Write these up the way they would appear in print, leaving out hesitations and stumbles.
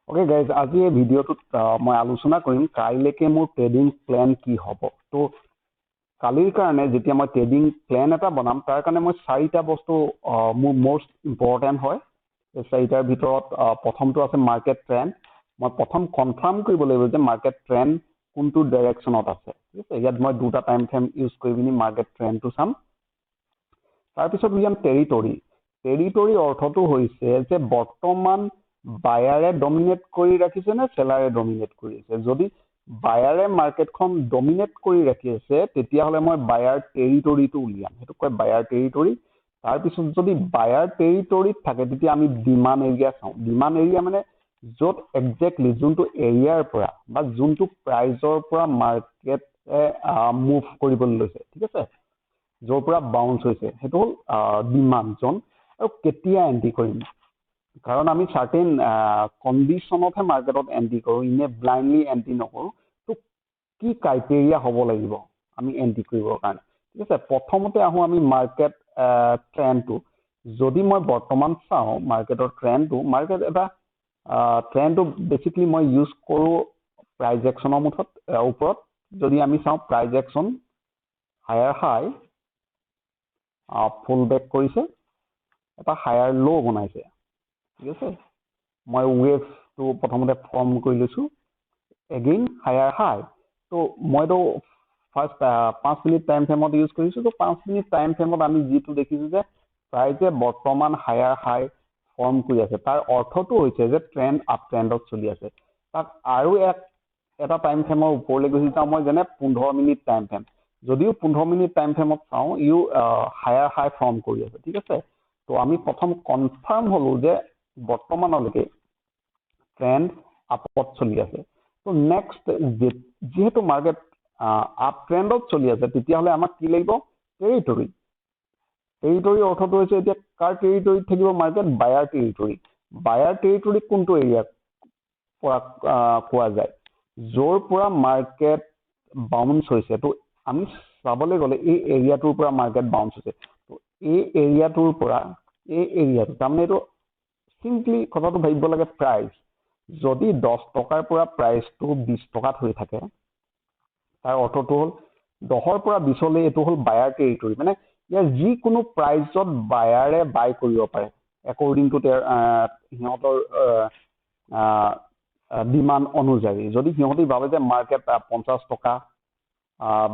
Okay guys, আজি এই ভিডিঅ'টোত মই আলোচনা কৰিম কাইলৈকে মোৰ ট্ৰেডিং প্লেন কি হ'ব। তো কালিৰ কাৰণে যেতিয়া মই ট্ৰেডিং প্লেন এটা বনাম তাৰ কাৰণে মই 4টা বস্তু মোৰ মষ্ট ইম্পৰ্টেণ্ট হয়। এই 4টাৰ ভিতৰত প্ৰথমটো আছে মাৰ্কেট ট্ৰেণ্ড। মই প্ৰথম কনফাৰ্ম কৰিব লাগিব যে মাৰ্কেট ট্ৰেণ্ড কোনটো ডাইৰেকশ্যনত আছে। ঠিক আছে, ইয়াত মই 2টা টাইম ফ্ৰেম ইউজ কৰি পিনি মাৰ্কেট ট্ৰেণ্ডটো চাম। তাৰপিছত উলিয়াম টেৰিটৰী। টেৰিটৰী অৰ্থটো হৈছে যে বৰ্তমান বায়াৰে ডমিনেট কৰি ৰাখিছে নে চেলাৰে ডমিনেট কৰি আছে। যদি বায়াৰে মাৰ্কেটখন ডমিনেট কৰি ৰাখি আছে তেতিয়াহ'লে মই বায়াৰ টেৰিটৰীটো উলিয়াম, সেইটো কয় বায়াৰ টেৰিটৰী। তাৰপিছত যদি বায়াৰ টেৰিটৰীত থাকে তেতিয়া আমি ডিমাণ্ড এৰিয়া চাওঁ। ডিমাণ্ড এৰিয়া মানে য'ত একজেক্টলি যোনটো এৰিয়াৰ পৰা বা যোনটো প্ৰাইজৰ পৰা মাৰ্কেটে মুভ কৰিবলৈ লৈছে, ঠিক আছে, য'ৰ পৰা বাউন্স হৈছে সেইটো হ'ল ডিমাণ্ড জ'ন। আৰু কেতিয়া এণ্ট্ৰি কৰিম, কাৰণ আমি চাৰ্টেইন কণ্ডিশ্যনতহে মাৰ্কেটত এণ্ট্ৰি কৰোঁ, ইনে ব্লাইণ্ডলি এণ্ট্ৰি নকৰোঁ। তো কি ক্ৰাইটেৰিয়া হ'ব লাগিব আমি এণ্ট্ৰি কৰিবৰ কাৰণে। ঠিক আছে, প্ৰথমতে আহোঁ আমি মাৰ্কেট ট্ৰেণ্ডটো। যদি মই বৰ্তমান চাওঁ মাৰ্কেটৰ ট্ৰেণ্ডটো, মাৰ্কেট এটা ট্ৰেণ্ডটো বেছিকলি মই ইউজ কৰোঁ প্ৰাইজ একশ্যনৰ ওপৰত। যদি আমি চাওঁ প্ৰাইজ একশ্যন হায়াৰ হাই ফুল বেক কৰিছে, এটা হায়াৰ ল' বনাইছে। ঠিক আছে, মই ৱেভটো প্ৰথমতে ফৰ্ম কৰি লৈছোঁ, এগেইন হায়াৰ হাই। তো মইতো ফাৰ্ষ্ট 5 মিনিট টাইম ফ্ৰেমত ইউজ কৰিছোঁ। তো 5 মিনিট টাইম ফ্ৰেমত আমি যিটো দেখিছোঁ যে প্ৰাইজে বৰ্তমান হায়াৰ হাই ফৰ্ম কৰি আছে, তাৰ অৰ্থটো হৈছে যে ট্ৰেণ্ড আপ ট্ৰেণ্ডত চলি আছে। তাক আৰু এটা টাইম ফ্ৰেমৰ ওপৰলৈ গুচি যাওঁ মই, যেনে 15 মিনিট টাইম ফ্ৰেম। যদিও 15 মিনিট টাইম ফ্ৰেমত চাওঁ হায়াৰ হাই ফৰ্ম কৰি আছে। ঠিক আছে, তো আমি প্ৰথম কনফাৰ্ম হ'লো যে বৰ্তমানলৈকে ট্ৰেণ্ড আপত চলি আছে। তো নেক্সট যিহেতু মাৰ্কেট আপ ট্ৰেণ্ডত চলি আছে তেতিয়াহ'লে আমাক কি লাগিব, টেৰিটৰী। টেৰিটৰী অৰ্থটো হৈছে এতিয়া কাৰ টেৰিটৰীত থাকিব মাৰ্কেট, বায়াৰ টেৰিটৰী। বায়াৰ টেৰিটৰী কোনটো এৰিয়াৰ পৰা কোৱা যায়, য'ৰ পৰা মাৰ্কেট বাউন্স হৈছে। তো আমি চাবলৈ গ'লে এই এৰিয়াটোৰ পৰা মাৰ্কেট বাউন্স হৈছে। তো এই এৰিয়াটোৰ পৰা এই এৰিয়াটো, তাৰমানে এইটো চিম্পলি কথাটো ভাবিব লাগে প্ৰাইচ। যদি 10 টকাৰ পৰা প্ৰাইচটো 20 টকাত হৈ থাকে, তাৰ অৰ্থটো হ'ল 10ৰ পৰা 20লৈ এইটো হ'ল বায়াৰ টেৰিটৰী। মানে ইয়াৰ যিকোনো প্ৰাইজত বায়াৰে বাই কৰিব পাৰে একৰ্ডিং টু সিহঁতৰ ডিমাণ্ড অনুযায়ী। যদি সিহঁতি ভাবে যে মাৰ্কেট 50 টকা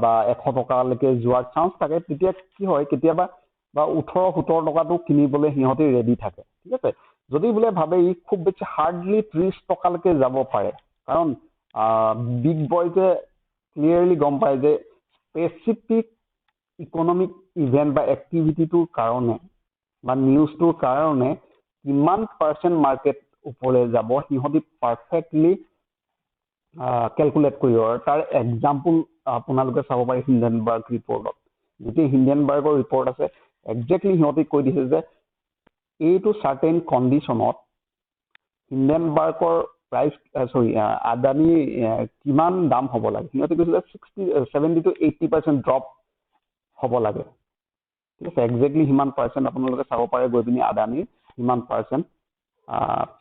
বা 100 টকালৈকে যোৱাৰ চান্স থাকে, তেতিয়া কি হয় কেতিয়াবা বা 18-17 টকাটো কিনিবলৈ সিহঁতি ৰেডি থাকে। ঠিক আছে, যদি বোলে ভাবে ই খুব বেছি হাৰ্ডলি 30 টকালৈকে যাব পাৰে, কাৰণ বিগ বয়জে ক্লিয়াৰলি গম পায় যে স্পেচিফিক ইকনমিক ইভেণ্ট বা এক্টিভিটিটোৰ কাৰণে বা নিউজটোৰ কাৰণে কিমান পাৰ্চেণ্ট মাৰ্কেট ওপৰলৈ যাব সিহঁতি পাৰফেক্টলি কেলকুলেট কৰিব। তাৰ এক্সাম্পল আপোনালোকে চাব পাৰে হিণ্ডেনবাৰ্গ ৰিপৰ্টত। যেতিয়া হিণ্ডেনবাৰ্গৰ ৰিপৰ্ট আছে, একজেক্টলি সিহঁতি কৈ দিছে যে এইটো চাৰ্টেইন কণ্ডিশ্যনত হিণ্ডেনবাৰ্গৰ প্ৰাইচ আদানী কিমান দাম হ'ব লাগে। সিহঁতে কৈছে যে 70 to 80% ড্ৰপ হ'ব লাগে। ঠিক আছে, একজেক্টলি সিমান পাৰ্চেণ্ট আপোনালোকে চাব পাৰে গৈ পিনি আদানীৰ সিমান পাৰ্চেণ্ট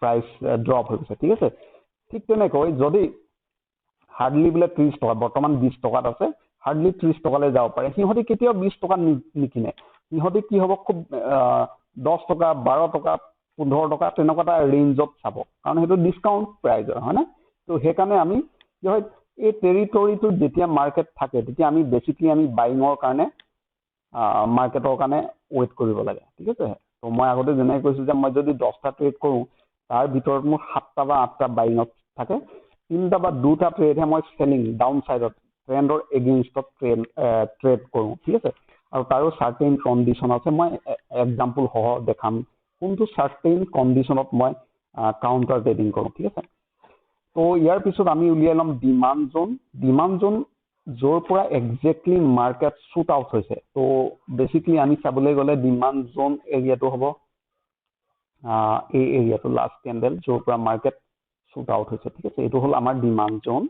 প্ৰাইচ ড্ৰপ হৈ গৈছে। ঠিক আছে, ঠিক তেনেকৈ যদি হাৰ্ডলি বোলে 30 টকা, বৰ্তমান 20 টকাত আছে, হাৰ্ডলি 30 টকালৈ যাব পাৰে, সিহঁতি কেতিয়াও 20 টকাত নিকিনে। সিহঁতি কি হ'ব, খুব 10 টকা, 12 টকা, 15 টকা তেনেকুৱা এটা ৰেঞ্জত চাব, কাৰণ সেইটো ডিছকাউণ্ট প্ৰাইজৰ হয়নে। তো সেইকাৰণে আমি কি হয়, এই টেৰিটৰীটোত যেতিয়া মাৰ্কেট থাকে তেতিয়া আমি বেছিকলি আমি বাইঙৰ কাৰণে মাৰ্কেটৰ কাৰণে ৱেইট কৰিব লাগে। ঠিক আছে, তো মই আগতে যেনেকৈ কৈছোঁ যে মই যদি 10টা ট্ৰেড কৰোঁ, তাৰ ভিতৰত মোৰ 7টা বা 8টা বাইঙত থাকে, 3টা বা 2টা ট্ৰেডহে মই চেলিং ডাউন ছাইডত ট্ৰেণ্ডৰ এগেইনষ্টত ট্ৰেড কৰোঁ। ঠিক আছে, আৰু তাৰো চাৰ্টেইন কণ্ডিশ্যন আছে। মই এক্সাম্পল সহ দেখাম কোনটো চাৰ্টেইন কণ্ডিশ্যনত মই কাউণ্টাৰ ট্ৰেডিং কৰোঁ। ঠিক আছে, তো ইয়াৰ পিছত আমি উলিয়াই ল'ম ডিমাণ্ড জ'ন। ডিমাণ্ড জ'ন য'ৰ পৰা একজেক্টলি মাৰ্কেট শ্বুট আউট হৈছে। তো বেছিকলি আমি চাবলৈ গ'লে ডিমাণ্ড জ'ন এৰিয়াটো হ'ব এই এৰিয়াটো, লাষ্ট কেণ্ডেল য'ৰ পৰা মাৰ্কেট শ্বুট আউট হৈছে। ঠিক আছে, এইটো হ'ল আমাৰ demand zone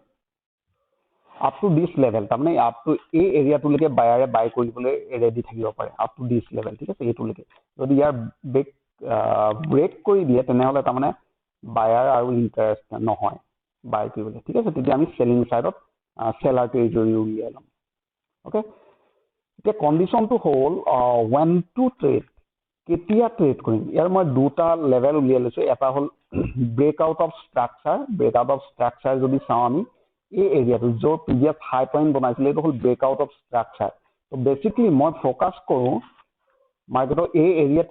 up to this level. তাৰমানে আপ টু এই এৰিয়াটোলৈকে বায়াৰে বাই কৰিবলৈ ৰেডি থাকিব পাৰে, আপ টু দিছ লেভেল। ঠিক আছে, এইটোলৈকে যদি ইয়াৰ ব্ৰেক কৰি দিয়ে তেনেহ'লে তাৰমানে বায়াৰ আৰু ইণ্টাৰেষ্ট নহয় বাই কৰিবলৈ ঠিক আছে তেতিয়া আমি সেলিং সাইডত সেলাৰ টেৰিটৰি উলিয়াই ল'ম ওকে এতিয়া কণ্ডিশ্যনটো হ'ল when to trade কেতিয়া ট্ৰেড কৰিম ইয়াৰ মই দুটা লেভেল উলিয়াই লৈছো এটা হ'ল ব্ৰেকআউট অফ ষ্ট্ৰাকচাৰ যদি চাওঁ আমি এই এৰিয়াটো য'ত প্ৰিভিয়াছ হাই পইণ্ট বনাইছিলে এইটো হ'ল ব্ৰেকআউট অফ ষ্ট্ৰাকচাৰ তো বেচিকলি মই ফ'কাছ কৰোঁ মাৰ্কেটৰ এই এৰিয়াত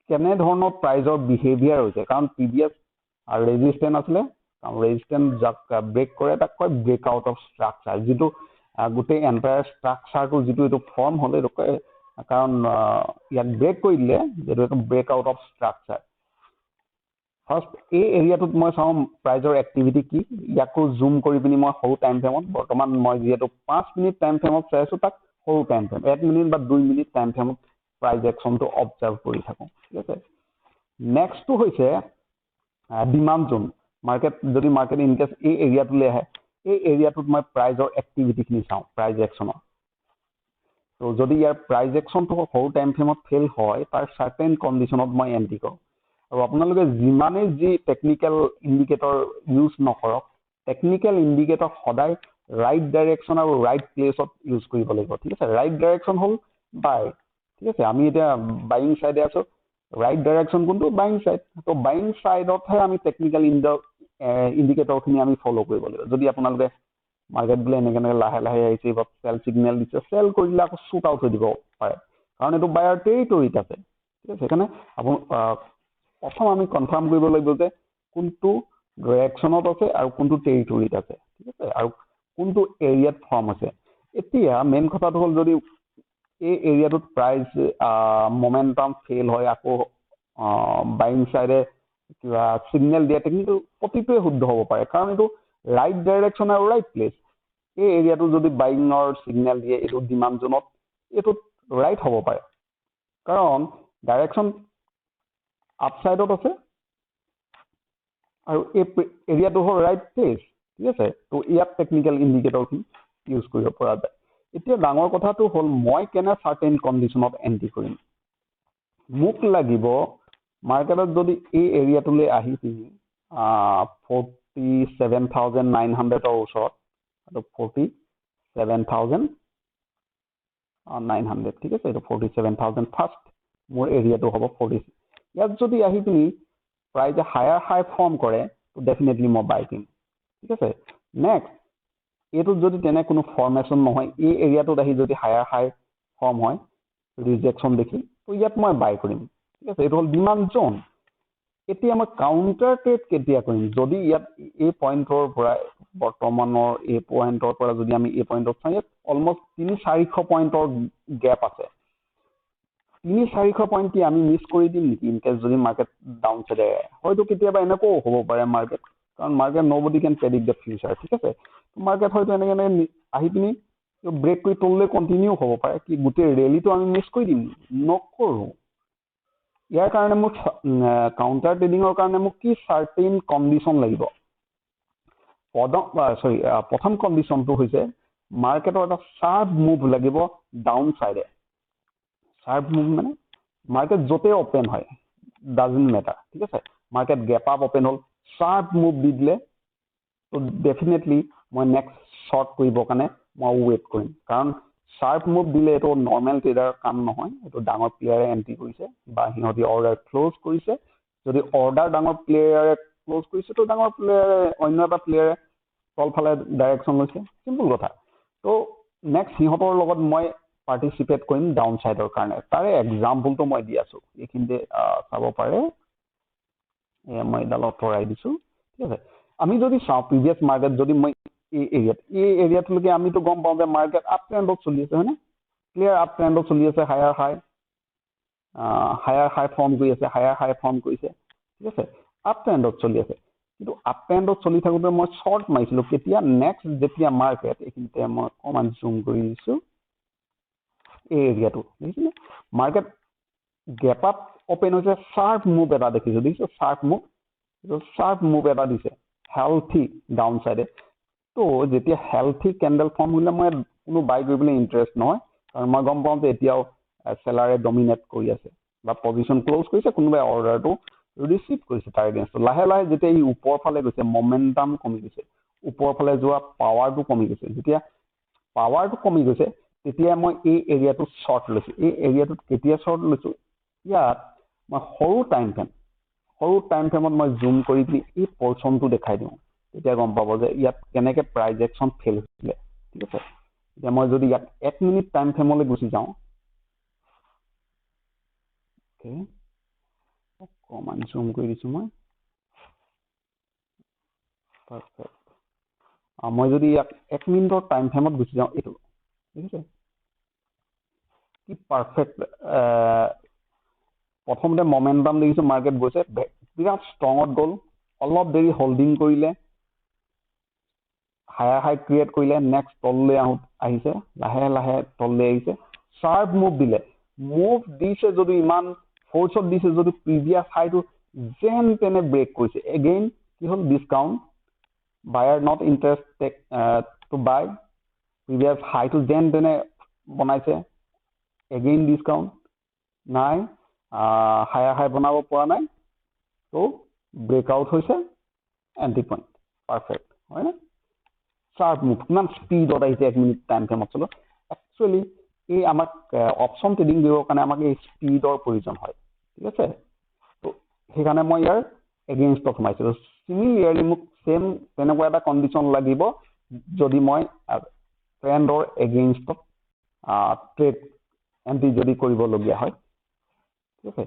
কেনেধৰণৰ প্ৰাইজৰ বিহেভিয়াৰ হৈছে কাৰণ প্ৰিভিয়াছ ৰেজিষ্টেন্ট আছিলে ৰেজিষ্টেন্ট যাক ব্ৰেক কৰে তাক কয় ব্ৰেকআউট অফ ষ্ট্ৰাকচাৰ যিটো গোটেই এণ্টায়াৰ ষ্ট্ৰাকচাৰটো যিটো এইটো ফৰ্ম হ'ল এইটো কাৰণ ইয়াক ব্ৰেক কৰি দিলে যিটো এইটো ব্ৰেকআউট অফ ষ্ট্ৰাকচাৰ ফাৰ্ষ্ট এই এৰিয়াটোত মই চাওঁ প্ৰাইজৰ এক্টিভিটি কি ইয়াকো জুম কৰি পিনি মই সৰু টাইম ফ্ৰেমত বৰ্তমান মই যিহেতু 5 মিনিট টাইম ফ্ৰেমত চাই আছোঁ তাক সৰু টাইম ফ্ৰেম 1 মিনিট বা 2 মিনিট টাইম ফ্ৰেমত প্ৰাইজ একশ্যনটো অবজাৰ্ভ কৰি থাকোঁ ঠিক আছে নেক্সটটো হৈছে ডিমাণ্ড জোন মাৰ্কেট যদি মাৰ্কেট ইনকেছ এই এৰিয়াটোলৈ আহে এই এৰিয়াটোত মই প্ৰাইজৰ এক্টিভিটিখিনি চাওঁ প্ৰাইজ একশ্যনৰ তো যদি ইয়াৰ প্ৰাইজ একশ্যনটো সৰু টাইম ফ্ৰেমত ফেইল হয় তাৰ চাৰ্টেন কণ্ডিশ্যনত মই এণ্ট্ৰি কৰোঁ আৰু আপোনালোকে যিমানেই যি টেকনিকেল ইণ্ডিকেটৰ ইউজ নকৰক টেকনিকেল ইণ্ডিকেটৰ সদায় ৰাইট ডাইৰেকশ্যন আৰু ৰাইট প্লেচত ইউজ কৰিব লাগিব ঠিক আছে ৰাইট ডাইৰেকশ্যন হ'ল বাই ঠিক আছে আমি এতিয়া বাইং চাইডে আছোঁ ৰাইট ডাইৰেকশ্যন কোনটো বাইং চাইড তো বাইং চাইডতহে আমি টেকনিকেল ইণ্ডিকেটৰখিনি আমি ফ'ল' কৰিব লাগিব যদি আপোনালোকে মাৰ্কেট বোলে এনেকৈ লাহে লাহে আহিছে বা চেল ছিগনেল দিছে চেল কৰিলে আকৌ শ্বুট আউট হৈ দিব পাৰে কাৰণ এইটো বায়াৰ টেৰিটৰিত আছে ঠিক আছে সেইকাৰণে প্ৰথম আমি কনফাৰ্ম কৰিব লাগিব যে কোনটো ডাইৰেকশ্যনত আছে আৰু কোনটো টেৰিটৰিত আছে ঠিক আছে আৰু কোনটো এৰিয়াত ফৰ্ম হৈছে এতিয়া মেইন কথাটো হ'ল যদি এই এৰিয়াটোত প্ৰাইজ মমেণ্টাম ফেইল হয় আকৌ বাইং চাইডে কিবা ছিগনেল দিয়ে টেকনিকেল প্ৰতিটোৱে শুদ্ধ হ'ব পাৰে কাৰণ এইটো ৰাইট ডাইৰেকশ্যন আৰু ৰাইট প্লেচ এই এৰিয়াটো যদি বাইঙৰ ছিগনেল দিয়ে এইটো ডিমাণ্ড জোনত এইটোত ৰাইট হ'ব পাৰে কাৰণ ডাইৰেকশ্যন আপচাইডত আছে আৰু এই এৰিয়াটো হ'ল ৰাইট প্লেচ ঠিক আছে তো ইয়াত টেকনিকেল ইণ্ডিকেটৰখিনি ইউজ কৰিব পৰা যায় এতিয়া ডাঙৰ কথাটো হ'ল মই কেনে চাৰ্টেইন কণ্ডিশ্যনত এণ্ট্ৰি কৰিম মোক লাগিব মাৰ্কেটত যদি এই এৰিয়াটোলৈ আহি পিনি 47,900ৰ ওচৰত আৰু 47,900 ঠিক আছে এইটো 47,000 ফাৰ্ষ্ট মোৰ এৰিয়াটো হ'ব 40 ইয়াত যদি আহি পিনি প্ৰাইজে হায়াৰ হাই ফৰ্ম কৰে তো ডেফিনেটলি মই বাই কৰিম ঠিক আছে নেক্সট এইটোত যদি তেনে কোনো ফৰ্মেশ্যন নহয় এই এৰিয়াটোত আহি যদি হায়াৰ হাই ফৰ্ম হয় ৰিজেকশ্যন দেখি তো ইয়াত মই বাই কৰিম ঠিক আছে এইটো হ'ল ডিমাণ্ড জোন এতিয়া মই কাউণ্টাৰ ট্ৰেড কেতিয়া কৰিম যদি ইয়াত এই পইণ্টৰ পৰা বৰ্তমানৰ এই পইণ্টৰ পৰা যদি আমি এই পইণ্টত চাওঁ ইয়াত অলমষ্ট 300-400 পইণ্টৰ গেপ আছে 300-400 পইণ্ট কি আমি মিছ কৰি দিম নেকি ইনকেছ যদি মাৰ্কেট ডাউন চাইডে হয়তো কেতিয়াবা এনেকুৱাও হ'ব পাৰে মাৰ্কেট কাৰণ market nobody can predict the future ঠিক আছে মাৰ্কেট হয়তো এনেকৈ আহি পিনি ব্ৰেক কৰি তললৈ কণ্টিনিউ হ'ব পাৰে কি গোটেই ৰেলীটো আমি মিছ কৰি দিম নকৰোঁ ইয়াৰ কাৰণে মোক কাউণ্টাৰ ট্ৰেডিঙৰ কাৰণে মোক কি চাৰ্টেইন কণ্ডিশ্যন লাগিব প্ৰথম কণ্ডিশ্যনটো হৈছে মাৰ্কেটৰ এটা শ্বাৰ্প মুভ লাগিব ডাউন চাইডে শ্বাৰ্প মুভ মানে মাৰ্কেট য'তে অপেন হয় ডাজেণ্ট মেটাৰ ঠিক আছে মাৰ্কেট গেপ আপ অপেন হ'ল শ্বাৰ্প মুভ দি দিলে তো ডেফিনেটলি মই নেক্সট শ্বৰ্ট কৰিবৰ কাৰণে মই ৱেইট কৰিম কাৰণ শ্বাৰ্প মুভ দিলে এইটো নৰ্মেল ট্ৰেডাৰৰ কাম নহয় এইটো ডাঙৰ প্লেয়াৰে এণ্ট্ৰি কৰিছে বা সিহঁতি অৰ্ডাৰ ক্ল'জ কৰিছে যদি অৰ্ডাৰ ডাঙৰ প্লেয়াৰে ক্ল'জ কৰিছে তো ডাঙৰ প্লেয়াৰে অন্য এটা প্লেয়াৰে তলফালে ডাইৰেকশ্যন লৈছে চিম্পল কথা তো নেক্সট সিহঁতৰ লগত মই পাৰ্টিচিপেট কৰিম ডাউন চাইডৰ কাৰণে তাৰে এক্সাম্পলটো মই দি আছোঁ এইখিনিতে চাব পাৰে মই এডাল আঁতৰাই দিছোঁ ঠিক আছে আমি যদি চাওঁ প্ৰিভিয়াছ মাৰ্কেট যদি মই এই এৰিয়াটোলৈকে আমিতো গম পাওঁ যে মাৰ্কেট আপ ট্ৰেণ্ডত চলি আছে হয়নে ক্লিয়াৰ আপ ট্ৰেণ্ডত চলি আছে হায়াৰ হাই ফৰ্ম কৰি আছে হায়াৰ হাই ফৰ্ম কৰিছে ঠিক আছে আপ ট্ৰেণ্ডত চলি আছে কিন্তু আপ ট্ৰেণ্ডত চলি থাকোঁতে মই শ্বৰ্ট মাৰিছিলোঁ কেতিয়া নেক্সট যেতিয়া মাৰ্কেট এইখিনিতে মই অকণমান জুম কৰি দিছোঁ এই এৰিয়াটো দেখিছেনে মাৰ্কেট গেপ আপ অপেন হৈছে শ্বাৰ্প মুভ এটা দেখিছোঁ শ্বাৰ্প মুভ এটা দিছে হেল্থি ডাউন চাইডে তো যেতিয়া হেল্থি কেণ্ডেল ফৰ্ম কৰিলে মই কোনো বাই কৰিবলৈ ইণ্টাৰেষ্ট নহয় কাৰণ মই গম পাওঁ যে এতিয়াও চেলাৰে ডমিনেট কৰি আছে বা পজিশ্যন ক্ল'জ কৰিছে কোনোবাই অৰ্ডাৰটো ৰিচিভ কৰিছে তাৰ এগেইনষ্টত লাহে লাহে যেতিয়া ই ওপৰ ফালে গৈছে মমেণ্টাম কমি গৈছে ওপৰ ফালে যোৱা পাৱাৰটো কমি গৈছে যেতিয়া পাৱাৰটো কমি গৈছে তেতিয়া মই এই এৰিয়াটো শ্বৰ্ট লৈছোঁ এই এৰিয়াটোত কেতিয়া শ্বৰ্ট লৈছোঁ ইয়াত মই সৰু টাইম ফ্ৰেমত মই জুম কৰি পিনি এই পৰ্চনটো দেখাই দিওঁ তেতিয়া গম পাব যে ইয়াত কেনেকৈ প্ৰাইজ একশ্যন ফেইল হৈছিলে ঠিক আছে এতিয়া মই যদি ইয়াত 1 মিনিট টাইম ফ্ৰেমলৈ গুচি যাওঁ অকণমান জুম কৰি দিছোঁ মই পাৰফেক্ট মই যদি ইয়াত 1 মিনিটৰ টাইম ফ্ৰেমত গুচি যাওঁ এইটো ঠিক আছে কি পাৰফেক্ট প্ৰথমতে মমেণ্টাম দেখিছোঁ মাৰ্কেট গৈছে বিৰাট ষ্ট্ৰঙত গ'ল অলপ দেৰি হোল্ডিং কৰিলে হায়াৰ হাই ক্ৰিয়েট কৰিলে নেক্সট তললৈ আহিছে লাহে লাহে তললৈ আহিছে শ্বাৰ্প মুভ দিছে যদি ইমান ফ'ৰ্চত দিছে যদি প্ৰিভিয়াছ হাইটো যেন তেনে ব্ৰেক কৰিছে এগেইন কি হ'ল discount buyer not interested to buy previous হাইটো যেন তেনে বনাইছে এগেইন ডিছকাউণ্ট নাই হায়াৰ হাই বনাব পৰা নাই ত' ব্ৰেকআউট হৈছে এণ্ট্ৰি পইণ্ট পাৰফেক্ট হয়নে শ্বাৰ্প মুভ কিমান স্পীডত আহিছে 1 মিনিট টাইম ফ্ৰেমত চলো একচুৱেলি এই আমাক অপশ্যন ট্ৰেডিং দিবৰ কাৰণে আমাক এই স্পীডৰ প্ৰয়োজন হয় ঠিক আছে ত' সেইকাৰণে মই ইয়াৰ এগেইনষ্টত সোমাইছিলোঁ চিমিলাৰলি মোক চেম তেনেকুৱা এটা কণ্ডিশ্যন লাগিব যদি মই ট্ৰেণ্ডৰ এগেইনষ্টত ট্ৰেড এণ্ট্ৰি যদি কৰিবলগীয়া হয় ঠিক আছে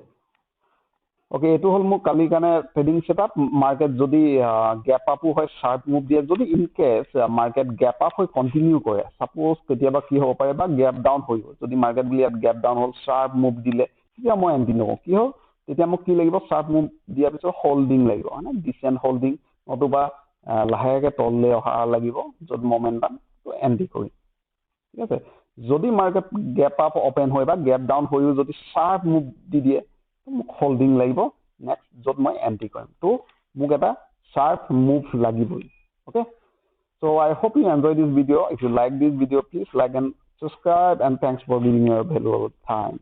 অ'কে এইটো হ'ল মোৰ কালিৰ কাৰণে ট্ৰেডিং ছেটআপ মাৰ্কেট যদি গেপ আপো হয় শ্বাৰ্প মুভ দিয়ে যদি in case market gap up হৈ কণ্টিনিউ কৰে ছাপ'জ কেতিয়াবা কি হ'ব পাৰে বা গেপ ডাউন হৈ গ'ল যদি মাৰ্কেট বুলি ইয়াত গেপ ডাউন হ'ল শ্বাৰ্প মুভ দিলে তেতিয়া মই এণ্ট্ৰি নকৰোঁ কি হ'ল তেতিয়া মোক কি লাগিব শ্বাৰ্প মুভ দিয়াৰ পিছত হোল্ডিং লাগিব হয়নে ডিচেণ্ট হোল্ডিং নতুবা লাহেকৈ তললৈ অহা লাগিব য'ত মমেণ্টাম এণ্ট্ৰি কৰিম ঠিক আছে যদি মাৰ্কেট গেপ আপ অপেন হয় বা গেপ ডাউন হৈও যদি শ্বাৰ্প মুভ দি দিয়ে মোক হোল্ডিং লাগিব নেক্সট য'ত মই এণ্ট্ৰি কৰিম ত' মোক এটা শ্বাৰ্প মুভ লাগিবই okay so' I hope you enjoy this video' if you like this video' please like and subscribe and thanks for giving your valuable time.